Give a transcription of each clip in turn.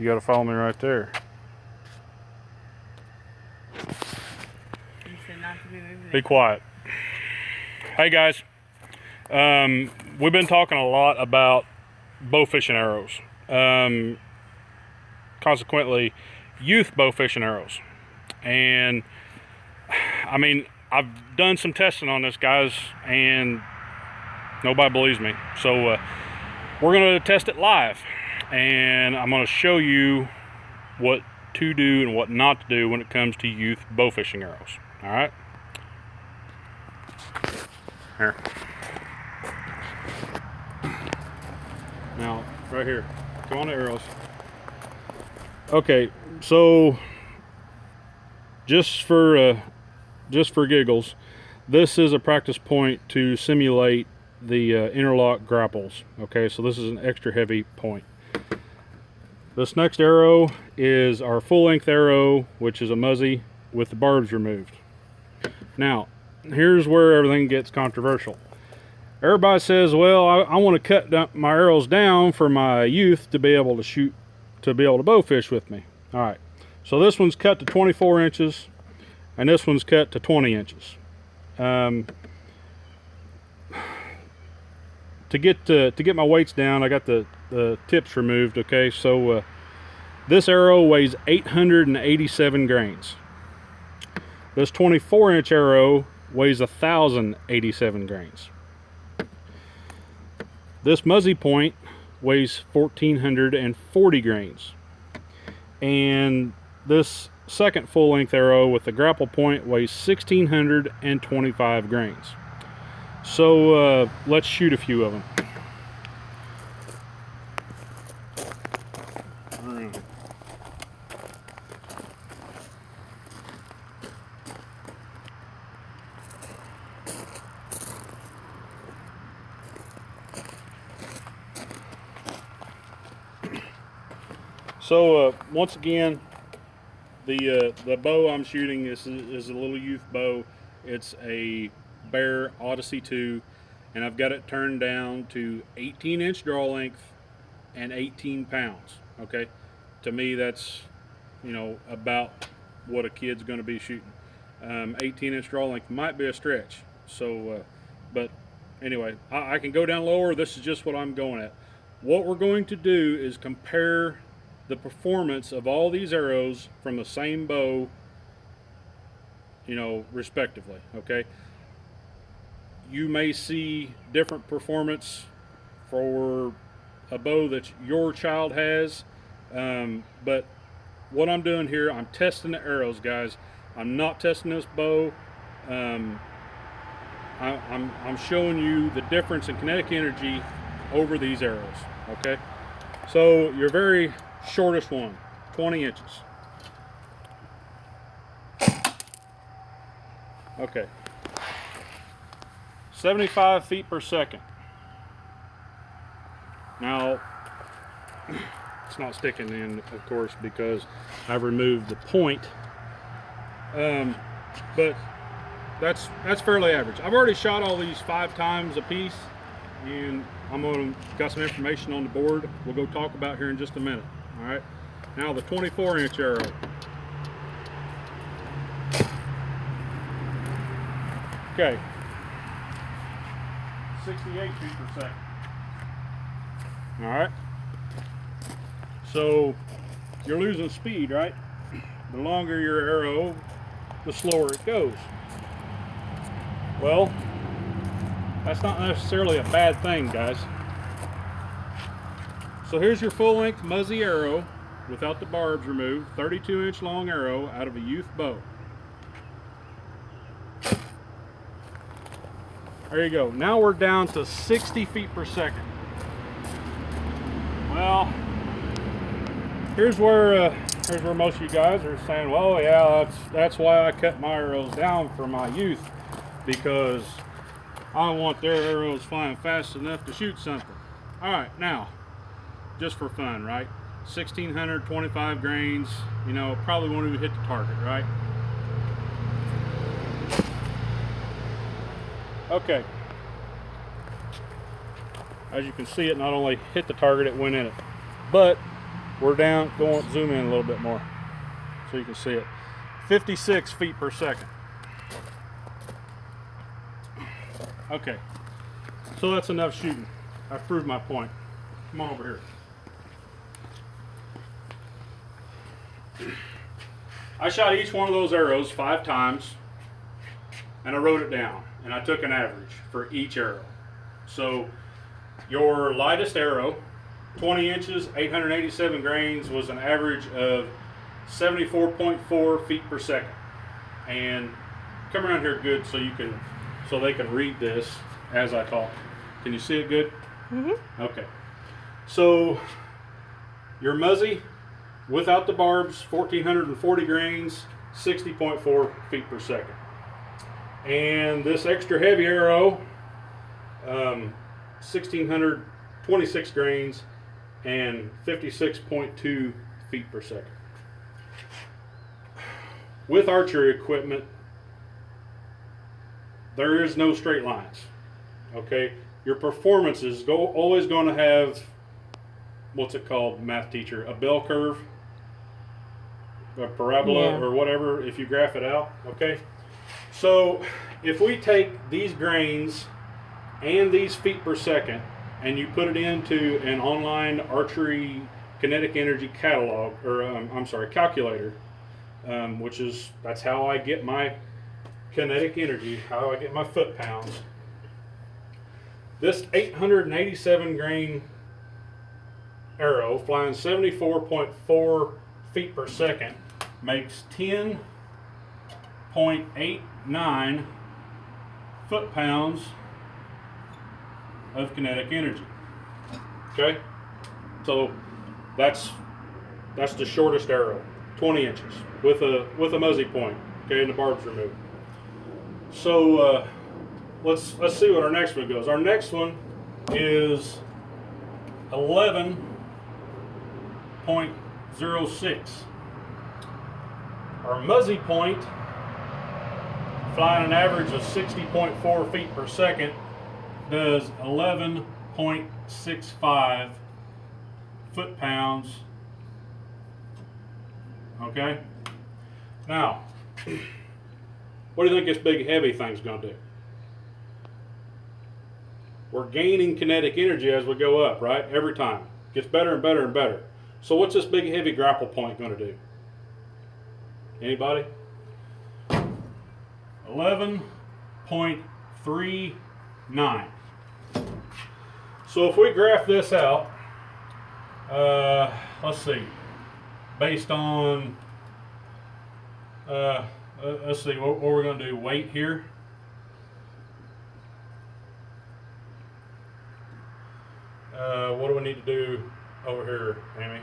You got to follow me right there. You said not to be moving. Be quiet. Hey guys, we've been talking a lot about bow fishing arrows. Consequently, youth bow fishing arrows. And I mean, I've done some testing on this, guys, and nobody believes me. So we're going to test it live, and I'm going to show you what to do and what not to do when it comes to youth bow fishing arrows. All right? Here. Now, right here. Go on the arrows. Okay, so just for giggles, this is a practice point to simulate the interlock grapples. Okay, so this is an extra heavy point. This next arrow is our full-length arrow, which is a muzzy with the barbs removed. Now, here's where everything gets controversial. Everybody says, well, I want to cut my arrows down for my youth to be able to shoot, to be able to bow fish with me. All right, so this one's cut to 24 inches, and this one's cut to 20 inches. To get my weights down, I got the tips removed. Okay, so this arrow weighs 887 grains. This 24-inch arrow weighs 1,087 grains. This muzzy point weighs 1,440 grains, and this second full-length arrow with the grapple point weighs 1,625 grains. So let's shoot a few of them. So once again, the bow I'm shooting is a little youth bow. It's a Bear Odyssey 2, and I've got it turned down to 18-inch draw length and 18 pounds. Okay, to me that's, you know, about what a kid's going to be shooting. 18-inch draw length might be a stretch. So, but anyway, I can go down lower. This is just what I'm going at. What we're going to do is compare the performance of all these arrows from the same bow, you know, respectively. Okay, you may see different performance for a bow that your child has, but what I'm doing here, I'm testing the arrows, guys. I'm not testing this bow. I'm showing you the difference in kinetic energy over these arrows. Okay, so your very shortest one, 20 inches. Okay, 75 feet per second. Now, it's not sticking in, of course, because I've removed the point. But that's fairly average. I've already shot all these 5 times a piece, and got some information on the board we'll go talk about here in just a minute. All right, now the 24-inch arrow. Okay, 68 feet per second. All right, so you're losing speed, right? The longer your arrow, the slower it goes. Well, that's not necessarily a bad thing, guys. So here's your full-length muzzy arrow without the barbs removed, 32-inch long arrow out of a youth bow. There you go. Now we're down to 60 feet per second. Well, here's where most of you guys are saying, well, yeah, that's why I cut my arrows down for my youth, because I want their arrows flying fast enough to shoot something. All right, now, just for fun, right? 1,625 grains, you know, probably won't even hit the target, right? Okay. As you can see, it not only hit the target, it went in it. But we're down, zoom in a little bit more so you can see it. 56 feet per second. Okay, so that's enough shooting. I've proved my point. Come on over here. I shot each one of those arrows 5 times, and I wrote it down, and I took an average for each arrow. So your lightest arrow, 20 inches, 887 grains, was an average of 74.4 feet per second. And come around here good so they can read this as I talk. Can you see it good? Mm-hmm. Okay. So your muzzy, without the barbs, 1,440 grains, 60.4 feet per second. And this extra heavy arrow, 1,626 grains and 56.2 feet per second. With archery equipment, there is no straight lines. Okay, your performance is always going to have, what's it called, math teacher, a bell curve, a parabola, or whatever, if you graph it out. Okay, so if we take these grains and these feet per second and you put it into an online archery kinetic energy catalog, or calculator, that's how I get my kinetic energy, how I get my foot pounds. This 887 grain arrow flying 74.4 feet per second makes 10.89 foot pounds of kinetic energy. Okay, so that's the shortest arrow, 20 inches with a muzzy point. Okay, and the barbs removed. So let's see what our next one goes. Our next one is 11.06. Our muzzy point, flying an average of 60.4 feet per second, does 11.65 foot pounds. Okay, now what do you think this big heavy thing's going to do? We're gaining kinetic energy as we go up, right? Every time. Gets better and better and better. So what's this big heavy grapple point going to do? Anybody? 11.39. So if we graph this out, let's see, based on, let's see, what we're going to do, weight here. What do we need to do over here, Amy?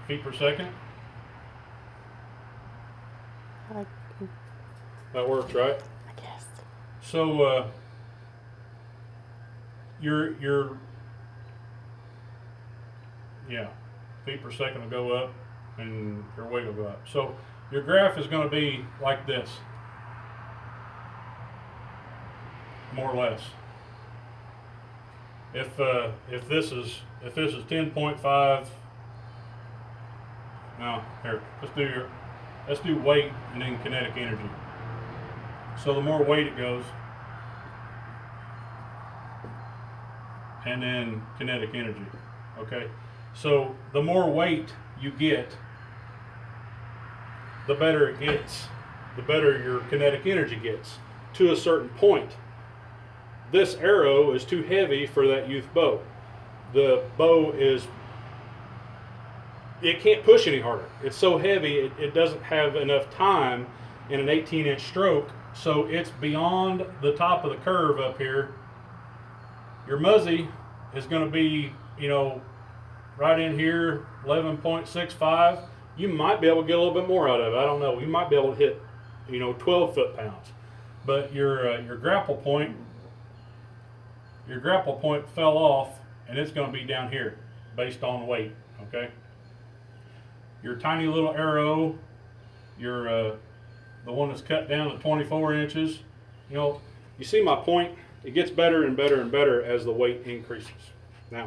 Feet per second? That works, right? I guess. So your feet per second will go up and your weight will go up. So your graph is going to be like this, more or less. If this is 10.5, now here, let's do weight and then kinetic energy. So the more weight it goes, and then kinetic energy. Okay, so the more weight you get, the better it gets, the better your kinetic energy gets to a certain point. This arrow is too heavy for that youth bow. The bow it can't push any harder. It's so heavy, it doesn't have enough time in an 18-inch stroke, so it's beyond the top of the curve up here. Your muzzy is going to be, right in here, 11.65. You might be able to get a little bit more out of it. I don't know. You might be able to hit, 12 foot-pounds. But your grapple point fell off, and it's going to be down here based on weight. Okay. Your tiny little arrow, the one that's cut down to 24 inches. You see my point? It gets better and better and better as the weight increases. Now,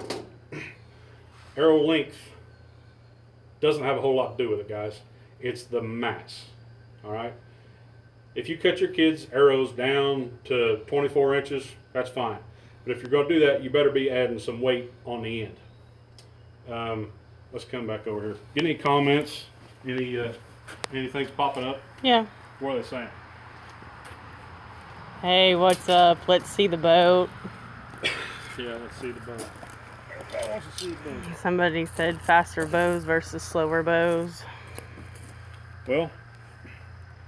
arrow length doesn't have a whole lot to do with it, guys. It's the mass. All right. If you cut your kids' arrows down to 24 inches, that's fine. But if you're going to do that, you better be adding some weight on the end. Let's come back over here. Get any comments? Anything's popping up? Yeah. What are they saying? Hey, what's up? Let's see the boat. Yeah, let's see the boat. I want to see the boat. Somebody said faster bows versus slower bows. Well,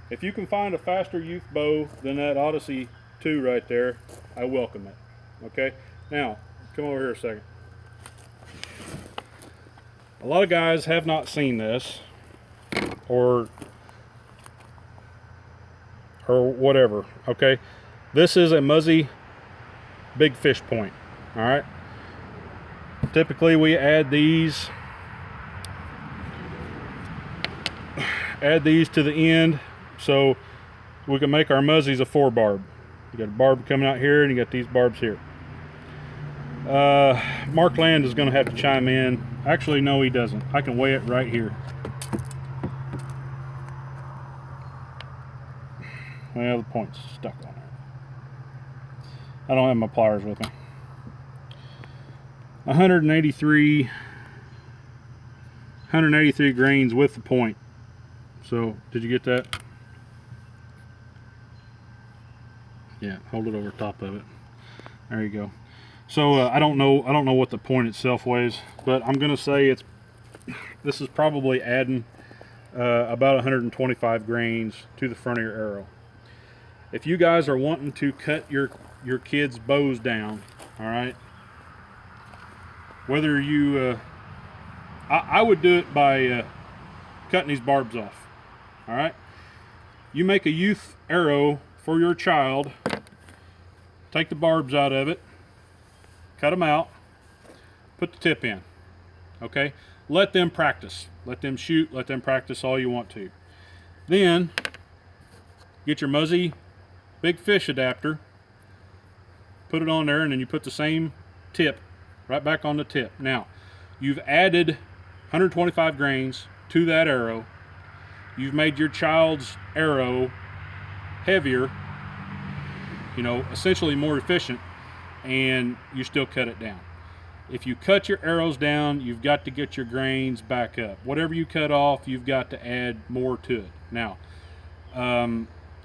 if you can find a faster youth bow than that Odyssey 2 right there, I welcome it. Okay? Now, come over here a second. A lot of guys have not seen this, or whatever, okay? This is a Muzzy big fish point, all right? Typically we add these to the end so we can make our Muzzies a 4-barb. You got a barb coming out here and you got these barbs here. Mark Land is going to have to chime in. Actually, no, he doesn't. I can weigh it right here. Well, the point's stuck on there. I don't have my pliers with me. 183 grains with the point. So, did you get that? Yeah, hold it over top of it. There you go. So I don't know what the point itself weighs, but I'm gonna say this is probably adding about 125 grains to the front of your arrow. If you guys are wanting to cut your kids' bows down, all right, whether you I would do it by cutting these barbs off. All right, you make a youth arrow for your child, take the barbs out of it, cut them out, put the tip in, okay? Let them practice. Let them shoot. Let them practice all you want to. Then, get your Muzzy big fish adapter, put it on there, and then you put the same tip right back on the tip. Now, you've added 125 grains to that arrow. You've made your child's arrow heavier, you know, essentially more efficient, and you still cut it down. If you cut your arrows down, you've got to get your grains back up. Whatever you cut off, you've got to add more to it. Now,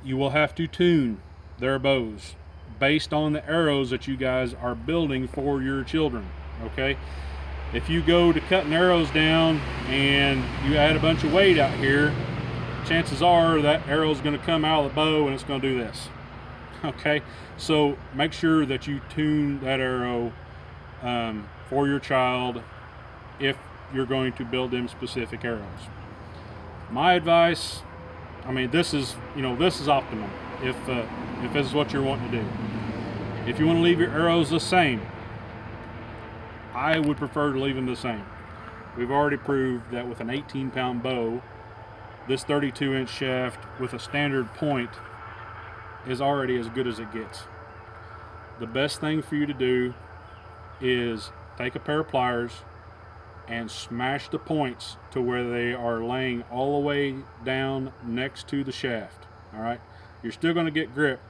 you will have to tune their bows based on the arrows that you guys are building for your children, okay? If you go to cutting arrows down and you add a bunch of weight out here, chances are that arrow is going to come out of the bow and it's going to do this. Okay, so make sure that you tune that arrow for your child if you're going to build them specific arrows. My advice, I mean, this is optimum if this is what you're wanting to do. If you want to leave your arrows the same, I would prefer to leave them the same. We've already proved that with an 18-pound bow, this 32-inch shaft with a standard point is already as good as it gets. The best thing for you to do is take a pair of pliers and smash the points to where they are laying all the way down next to the shaft. All right, you're still going to get grip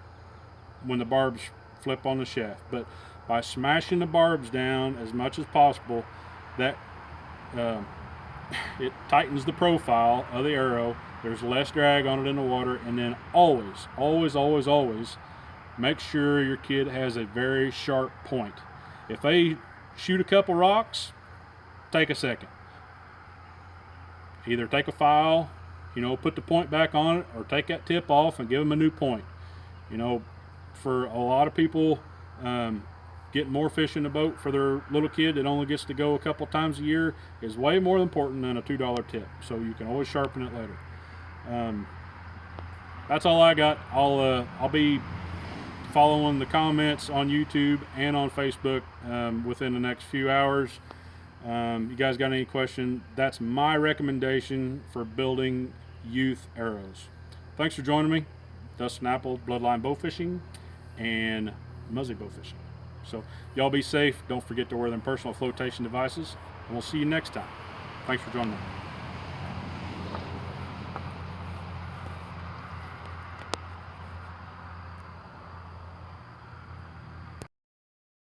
when the barbs flip on the shaft, but by smashing the barbs down as much as possible, that it tightens the profile of the arrow. There's less drag on it in the water, and then always make sure your kid has a very sharp point. If they shoot a couple rocks, take a second. Either take a file, put the point back on it, or take that tip off and give them a new point. For a lot of people, getting more fish in the boat for their little kid that only gets to go a couple times a year is way more important than a $2 tip. So you can always sharpen it later. That's all I got. I'll be following the comments on YouTube and on Facebook within the next few hours. You guys got any questions? That's my recommendation for building youth arrows. Thanks for joining me. Dustin Apple, Bloodline Bowfishing, and Muzzy Bowfishing. So y'all be safe. Don't forget to wear them personal flotation devices. And we'll see you next time. Thanks for joining me.